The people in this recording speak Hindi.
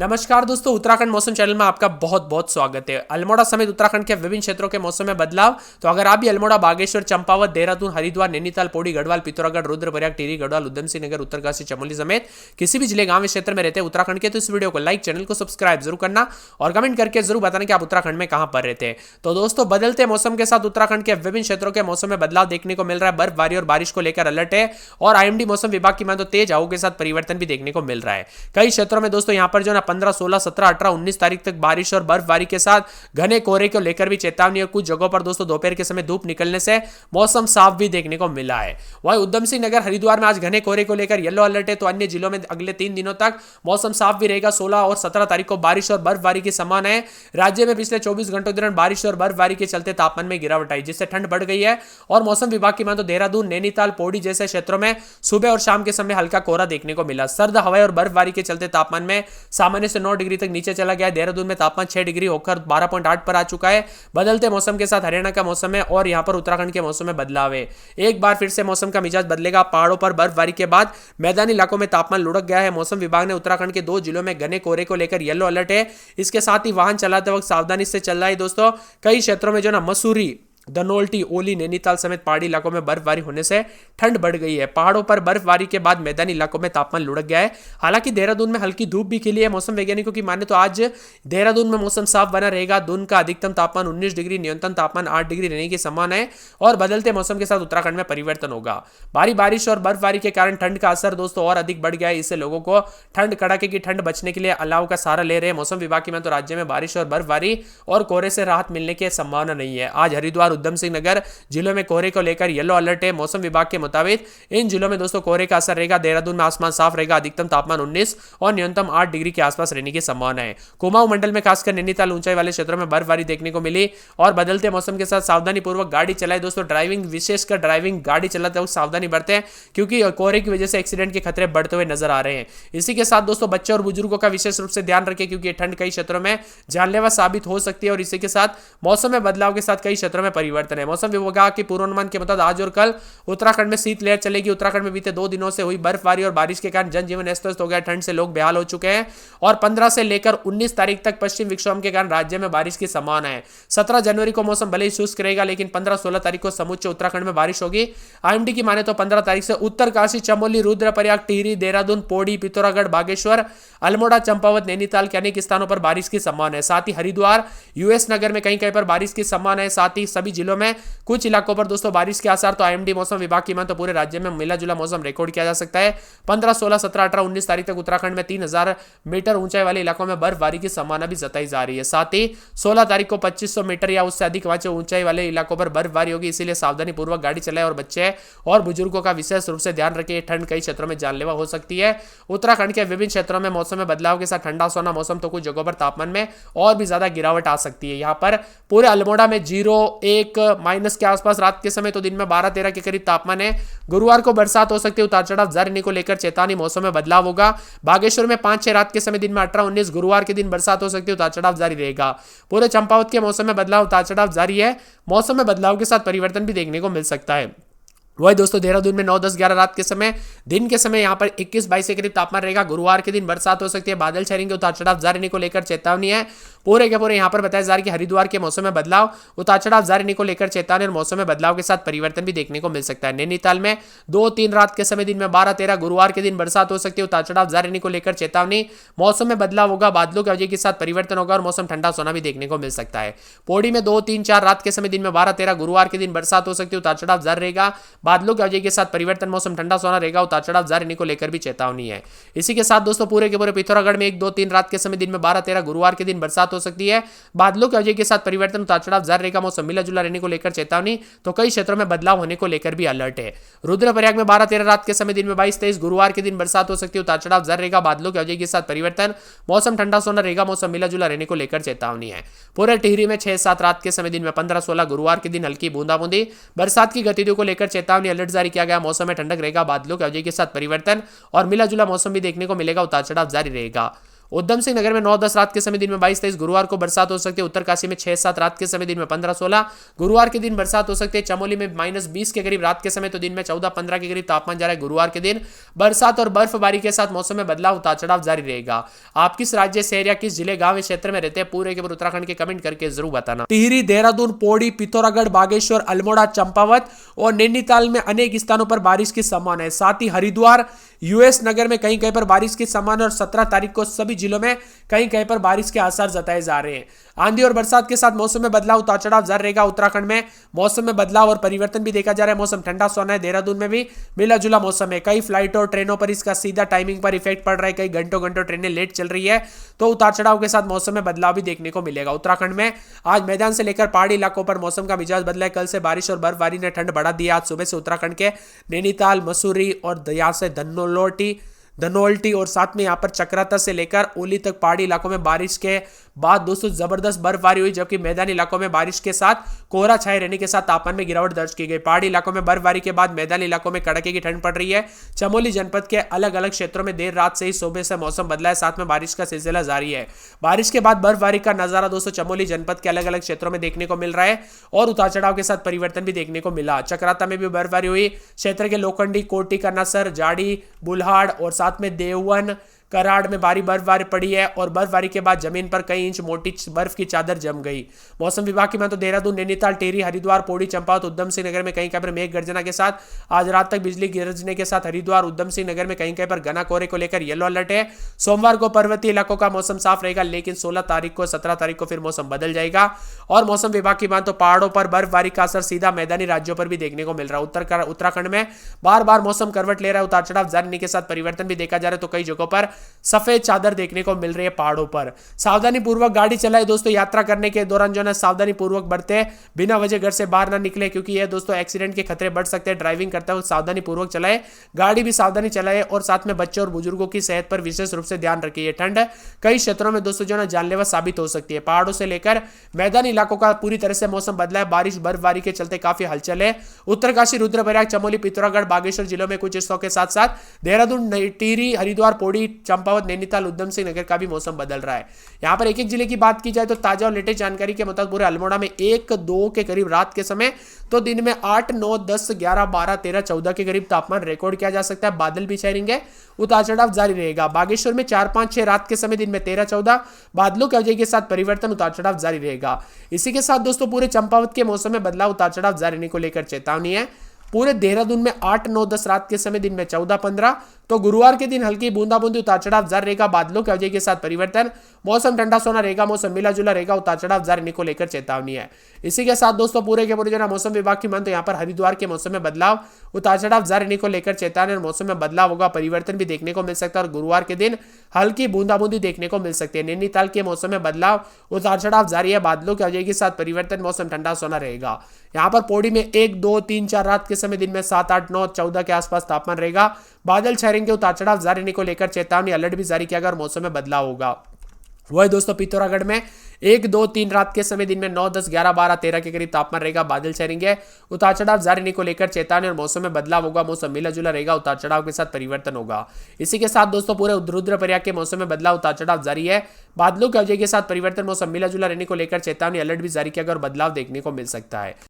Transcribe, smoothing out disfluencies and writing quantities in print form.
नमस्कार दोस्तों, उत्तराखंड मौसम चैनल में आपका बहुत बहुत स्वागत है। अल्मोड़ा समेत उत्तराखंड के विभिन्न क्षेत्रों के मौसम में बदलाव। तो अगर आप भी अल्मोड़ा, बागेश्वर, चंपावत, देहरादून, हरिद्वार, नैनीताल, पौड़ी, गढ़वाल, पिथौरागढ़, रुद्रप्रयाग, टिहरी, गढ़वाल, उधम सिंह नगर, उत्तरकाशी, चमोली समेत किसी भी जिले, गांव, क्षेत्र में रहते हैं उत्तराखंड के, तो इस वीडियो को लाइक, चैनल को सब्सक्राइब जरूर करना और कमेंट करके जरूर बताना कि आप उत्तराखंड में कहां पर रहते हैं। तो दोस्तों, बदलते मौसम के साथ उत्तराखंड के विभिन्न क्षेत्रों के मौसम में बदलाव देखने को मिल रहा है। बर्फबारी और बारिश को लेकर अलर्ट है और आईएमडी मौसम विभाग की माने तो तेज हवाओं के साथ परिवर्तन भी देखने को मिल रहा है। कई क्षेत्रों में दोस्तों यहां पर जो ना 15, 16, 17, 18, 19 तारीख तक बारिश और बर्फबारी के साथ घने कोहरे को लेकर भी चेतावनी और कुछ जगहों पर दोस्तों दोपहर के समय धूप निकलने से मौसम साफ भी देखने को मिला है। वहीं उधम सिंह नगर, हरिद्वार में आज घने कोहरे को लेकर येलो अलर्ट है, तो अन्य जिलों में अगले 3 दिनों तक मौसम साफ भी रहेगा। 16 और 17 तारीख को बारिश और बर्फबारी की संभावना है। राज्य में पिछले 24 घंटों के दौरान बारिश और बर्फबारी के चलते तापमान में गिरावट आई, जिससे ठंड बढ़ गई है और मौसम विभाग की माने तो देहरादून, नैनीताल, पौड़ी जैसे क्षेत्रों में सुबह और शाम के समय हल्का कोहरा देखने को मिला। सर्द हवाएं और बर्फबारी के चलते तापमान में सामान्य से 9 डिग्री तक नीचे चला गया है। देहरादून में तापमान 6 डिग्री होकर 12.8 पर आ चुका है। बदलते मौसम के साथ हरियाणा का मौसम है और यहां पर उत्तराखंड के मौसम में बदलाव है। एक बार फिर से मौसम का मिजाज बदलेगा। पहाड़ों पर बर्फबारी के बाद मैदानी इलाकों में तापमान लुढ़क गया है। मौसम विभाग ने उत्तराखंड के 2 जिलों में घने कोहरे को लेकर येलो अलर्ट है। इसके साथ ही वाहन चलाते वक्त सावधानी से चल रहा है दोस्तों। कई क्षेत्रों में जो ना मसूरी, धनोल्टी, ओली, नैनीताल समेत पहाड़ी इलाकों में बर्फबारी होने से ठंड बढ़ गई है। पहाड़ों पर बर्फबारी के बाद मैदानी इलाकों में तापमान लुढ़क गया है। हालांकि देहरादून में हल्की धूप भी खिली है। मौसम वैज्ञानिकों की माने तो आज देहरादून में मौसम साफ बना रहेगा। दिन का अधिकतम तापमान 19 डिग्री, न्यूनतम तापमान 8 डिग्री रहने की संभावना है और बदलते मौसम के साथ उत्तराखंड में परिवर्तन होगा। भारी बारिश और बर्फबारी के कारण ठंड का असर दोस्तों और अधिक बढ़ गया है। इससे लोगों को ठंड कड़ाके की ठंड बचने के लिए अलाव का सहारा ले रहे हैं। मौसम विभाग की माने तो राज्य में बारिश और बर्फबारी और कोहरे से राहत मिलने की संभावना नहीं है। आज हरिद्वार, उधम सिंह नगर जिलों में कोहरे को लेकर येलो अलर्ट है। मौसम विभाग के मुताबिक इन जिलों में दोस्तों कोहरे का असर रहेगा। देहरादून में आसमान साफ रहेगा। अधिकतम तापमान 19 और न्यूनतम 8 डिग्री के आसपास रहने की संभावना है। कुमाऊं मंडल में खासकर नैनीताल, ऊंचाई वाले क्षेत्रों में बर्फबारी देखने को मिली और बदलते मौसम के साथ सावधानी पूर्वक गाड़ी चलाए दोस्तों। विशेषकर ड्राइविंग, गाड़ी चलाते वक्त सावधानी बरतें क्योंकि कोहरे की वजह से एक्सीडेंट के खतरे बढ़ते हुए नजर आ रहे हैं। इसी के साथ दोस्तों बच्चों और बुजुर्गों का विशेष रूप से ध्यान रखें क्योंकि ठंड कई क्षेत्रों में जानलेवा साबित हो सकती है और इसी के साथ मौसम में बदलाव के साथ कई क्षेत्रों में परिवर्तन है। मौसम विभाग के पूर्वानुमान के मुताबिक आज और कल उत्तराखंड में शीतलहर चलेगी। उत्तराखंड में बीते 2 दिनों से हुई बर्फबारी और बारिश के कारण जनजीवन अस्त व्यस्त हो गया। ठंड से लोग बेहाल हो चुके हैं और 15 से लेकर 19 तारीख तक पश्चिम विक्षोभ के कारण राज्य में बारिश की संभावना है। 17 जनवरी को मौसम भले ही शुष्क रहेगा लेकिन 15-16 तारीख को समूचे उत्तराखंड में बारिश होगी। आईएमडी की माने तो 15 तारीख से उत्तरकाशी, चमोली, रुद्रप्रयाग, टिहरी, देहरादून, पौड़ी, पिथौरागढ़, बागेश्वर, अल्मोड़ा, चंपावत, नैनीताल के अनेक स्थानों पर बारिश की संभावना है। साथ ही हरिद्वार, यूएस नगर में कहीं कहीं पर बारिश की संभावना है। साथ ही सभी जिलों में कुछ इलाकों पर दोस्तों बारिश के आसार। तो आईएमडी मौसम विभाग की माने तो पूरे राज्य में मिला जुला मौसम रिकॉर्ड किया जा सकता है। 15, 16, 17, 18, 19 तारीख तक उत्तराखंड में 3000 मीटर ऊंचाई वाले इलाकों में बर्फबारी की संभावना भी जताई जा रही है। साथ ही 16 तारीख को 2500 मीटर या उससे अधिक ऊंचाई वाले इलाकों पर बर्फबारी होगी। इसीलिए सावधानी पूर्वक गाड़ी चलाएं और बच्चे और बुजुर्गों का विशेष रूप से ध्यान रखें। ठंड कई क्षेत्रों में जानलेवा हो सकती है। उत्तराखंड के विभिन्न क्षेत्रों में मौसम में बदलाव के साथ ठंडा सोना मौसम, तो कुछ जगहों पर तापमान में और भी ज्यादा गिरावट आ सकती है। यहाँ पर पूरे अल्मोड़ा में 0, 1, माइनस के आसपास रात के समय, तो दिन में 12-13 के करीब तापमान है। गुरुवार को बरसात हो सकती है। उतार चढ़ाव जारी रहने को लेकर चेतावनी, मौसम में बदलाव होगा। बागेश्वर में 5-6 रात के समय, दिन में 18-19, गुरुवार के दिन बरसात हो सकती है। उतार चढ़ाव जारी रहेगा। पूरे चंपावत के मौसम में बदलाव, उतार चढ़ाव जारी है। मौसम में बदलाव के साथ परिवर्तन भी देखने को मिल सकता है। वही दोस्तों देहरादून में 9, 10, 11 रात के समय, दिन के समय यहां पर 21-22 के करीब तापमान रहेगा। गुरुवार के दिन बरसात हो सकती है। बादल छाएंगे। उतार चढ़ाव जारी रहने को लेकर चेतावनी है। पूरे के पूरे यहां पर बताया जा रहा है कि हरिद्वार के मौसम में बदलाव, उतार चढ़ाव जारी रहने को लेकर चेतावनी और मौसम में बदलाव के साथ परिवर्तन भी देखने को मिल सकता है। नैनीताल में 2-3 रात के समय, दिन में 12-13, गुरुवार के दिन बरसात हो सकती है। उतार चढ़ाव जारी रहने को लेकर चेतावनी, मौसम में बदलाव होगा। बादलों की वजह के साथ परिवर्तन होगा और मौसम ठंडा सोना भी देखने को मिल सकता है। पौड़ी में 2-3-4 रात के समय, दिन में 12-13, गुरुवार के दिन बरसात हो सकती है। उतार चढ़ाव जारी रहेगा। बादलों की वजह के साथ परिवर्तन, मौसम ठंडा सोना रहेगा। उतार चढ़ाव जारी रहने को लेकर भी चेतावनी है। इसी के साथ दोस्तों पूरे के पूरे पिथौरागढ़ में 1-2-3 रात के समय, दिन में 12-13, गुरुवार के दिन बरसात हो सकती है। बादलों की वजह के साथ परिवर्तन, उतार चढ़ाव जारी रहेगा। मौसम मिला जुला रहने को लेकर चेतावनी, तो कई क्षेत्रों में बदलाव होने को लेकर भी अलर्ट है। रुद्रप्रयाग में 12-13 रात के समय, दिन में 22-23, गुरुवार के दिन बरसात हो सकती है। उतार चढ़ाव जारी रहेगा। बादलों की वजह के साथ परिवर्तन, मौसम ठंडा सोना रहेगा। मौसम मिला जुला रहने को लेकर चेतावनी है। पूरे टिहरी में 6-7 रात के समय, दिन में 15-16, गुरुवार के दिन हल्की बूंदाबूंदी, बरसात की गतिविधियों को लेकर चेतावनी, अलर्ट जारी किया गया। मौसम में ठंडक रहेगा। बादलों की वजह के साथ परिवर्तन और मिला जुला मौसम भी देखने को मिलेगा। उतार चढ़ाव जारी रहेगा। उधम सिंह नगर में 9-10 रात के समय दिन में 22-23, गुरुवार को बरसात हो सकती है। उत्तरकाशी में 6-7 रात के समय दिन में 15-16, गुरुवार के दिन बरसात हो सकती है। चमोली में -20 के करीब रात के समय तो दिन में 14-15 के करीब तापमान जा रहा है। गुरुवार के दिन बरसात और बर्फबारी के साथ मौसम में बदलाव उतार चढ़ाव जारी रहेगा। आप किस राज्य से या किस जिले गांव क्षेत्र में रहते हैं पूरे के पूरे उत्तराखंड के कमेंट करके जरूर बताना। टिहरी, देहरादून, पौड़ी, पिथौरागढ़, बागेश्वर, अल्मोड़ा, चंपावत और नैनीताल में अनेक स्थानों पर बारिश की संभावना है। साथ ही हरिद्वार, यूएस नगर में कहीं कहीं पर बारिश की संभावना और 17 तारीख को सभी जिलों में कहीं कहीं पर बारिश के आसार जताए जा रहे हैं। आंधी और बरसात के साथ मौसम में बदलाव उतार चढ़ाव जारी रहेगा। उत्तराखंड में मौसम में बदलाव और परिवर्तन भी देखा जा रहा है। मौसम ठंडा सोना है। देहरादून में भी मिला जुला मौसम है। कई फ्लाइटों और ट्रेनों पर इसका सीधा टाइमिंग पर इफेक्ट पड़ रहा है। कई घंटों घंटों ट्रेनें लेट चल रही है, तो उतार चढ़ाव के साथ मौसम में बदलाव भी देखने को मिलेगा। उत्तराखंड में आज मैदान से लेकर पहाड़ी इलाकों पर मौसम का मिजाज बदला है। कल से बारिश और बर्फबारी ने ठंड बढ़ा दी। आज सुबह से उत्तराखंड के नैनीताल, मसूरी और यहाँ से धनोल्टी और साथ में यहाँ पर चक्राता से लेकर ओली तक पहाड़ी इलाकों में बारिश के बाद दोस्तों जबरदस्त बर्फबारी हुई, जबकि मैदानी इलाकों में बारिश के साथ कोहरा छाए रहने के साथ तापमान में गिरावट दर्ज की गई। पहाड़ी इलाकों में बर्फबारी के बाद मैदानी इलाकों में कड़ाके की ठंड पड़ रही है। चमोली जनपद के अलग अलग क्षेत्रों में देर रात से ही सुबह से मौसम बदला है, साथ में बारिश का सिलसिला जारी है। बारिश के बाद बर्फबारी का नजारा दोस्तों चमोली जनपद के अलग अलग क्षेत्रों में देखने को मिल रहा है और उतार चढ़ाव के साथ परिवर्तन भी देखने को मिला। चक्राता में भी बर्फबारी हुई। क्षेत्र के लोखंडी, कोटी, कनासर, जाड़ी, बुल्हाड़ और साथ में देवन, कराड़ में भारी बर्फबारी पड़ी है और बर्फबारी के बाद जमीन पर कई इंच मोटी बर्फ की चादर जम गई। मौसम विभाग की माने तो देहरादून, नैनीताल, टिहरी, हरिद्वार, पौड़ी, चंपावत, उधम सिंह नगर में कहीं कहीं पर मेघ गर्जना के साथ आज रात तक बिजली गिरजने के साथ हरिद्वार, उधम सिंह नगर में कहीं कहीं पर घना कोहरे को लेकर येलो अलर्ट है। सोमवार को पर्वतीय इलाकों का मौसम साफ रहेगा, लेकिन 16 तारीख को 17 तारीख को फिर मौसम बदल जाएगा। और मौसम विभाग की माने तो पहाड़ों पर बर्फबारी का असर सीधा मैदानी राज्यों पर भी देखने को मिल रहा है। उत्तराखंड में बार बार मौसम करवट ले रहा है। उतार चढ़ाव जारी के साथ परिवर्तन भी देखा जा रहा है, तो कई जगहों पर सफेद चादर देखने को मिल रही है पहाड़ों पर। सावधानी पूर्वक गाड़ी चलाए दोस्तों। यात्रा करने के दौरान जो है सावधानी पूर्वक बढ़ते, बिना वजह घर से बाहर ना निकले, क्योंकि ये दोस्तों एक्सीडेंट के खतरे बढ़ सकते हैं। ड्राइविंग करते हुए सावधानी पूर्वक चलाए, गाड़ी भी सावधानी चलाए और साथ में बच्चों और बुजुर्गों की सेहत पर विशेष रूप से ध्यान रखिए। ठंड कई क्षेत्रों में दोस्तों जो है जानलेवा साबित हो सकती है। पहाड़ों से लेकर मैदानी इलाकों का पूरी तरह से मौसम बदला है। बारिश बर्फबारी के चलते काफी हलचल है। उत्तरकाशी, रुद्रप्रयाग, चमोली, पिथौरागढ़, बागेश्वर जिलों में कुछ हिस्सों के साथ साथ देहरादून, टिहरी, हरिद्वार, पौड़ी, चंपावत, नैनीताल, उधम सिंह नगर का भी मौसम बदल रहा है। यहां पर एक एक जिले की बात की जाए तो ताजा और लेटेस्ट जानकारी के मुताबिक पूरे अल्मोड़ा में 1-2 के करीब रात के समय तो दिन में 8, 9, 10, 11, 12, 13, 14 के करीब तापमान रिकॉर्ड किया जा सकता है। बादल भी छाए रहेंगे, उतार चढ़ाव जारी रहेगा। बागेश्वर में 4, 5, 6 रात के समय दिन में 13, 14 बादलों की वजह के साथ परिवर्तन, उतार चढ़ाव जारी रहेगा। इसी के साथ दोस्तों पूरे चंपावत के मौसम में बदलाव, उतार चढ़ाव जारी रहने को लेकर चेतावनी है। पूरे देहरादून में 8, 9, 10 रात के समय दिन में 14, 15 तो गुरुवार के दिन हल्की बूंदाबूंदी, उतार चढ़ाव जारी रहेगा। बादलों की वजह के साथ परिवर्तन, मौसम ठंडा सोना रहेगा, मौसम मिला जुला रहेगा, उतार चढ़ाव जारी रहने को लेकर चेतावनी है। इसी के साथ दोस्तों पूरे के पूरे जो मौसम विभाग की मान तो यहाँ पर हरिद्वार के मौसम में बदलाव, उतार चढ़ाव जारी रहने को लेकर चेतावनी और मौसम में बदलाव होगा, परिवर्तन भी देखने को मिल सकता है और गुरुवार के दिन हल्की बूंदाबूंदी देखने को मिल सकती है। नैनीताल के मौसम में बदलाव, उतार चढ़ाव जारी है, बादलों की वजह के साथ परिवर्तन, मौसम ठंडा सोना रहेगा। यहाँ पर पौड़ी में 1, 2, 3, 4 रात के समय दिन में 7, 8, 9, 14 के आसपास तापमान रहेगा। बादल छाएंगे, उतार चढ़ाव जारी रहने को लेकर चेतावनी, अलर्ट भी जारी किया गया और मौसम में बदलाव होगा। वही दोस्तों पिथौरागढ़ में 1, 2, 3 रात के समय दिन में 9, 10, 11, 12, 13 के करीब तापमान रहेगा। बादल छाएंगे, उतार चढ़ाव जारी रहने को लेकर चेतावनी और मौसम में बदलाव होगा, मौसम मिला जुला रहेगा, उतार चढ़ाव के साथ परिवर्तन होगा। इसी के साथ दोस्तों पूरे रुद्रप्रयाग के मौसम में बदलाव, उतार चढ़ाव जारी है, बादलों की वजह के साथ परिवर्तन, मौसम मिला जुला रहने को लेकर चेतावनी, अलर्ट भी जारी किया गया और बदलाव देखने को मिल सकता है।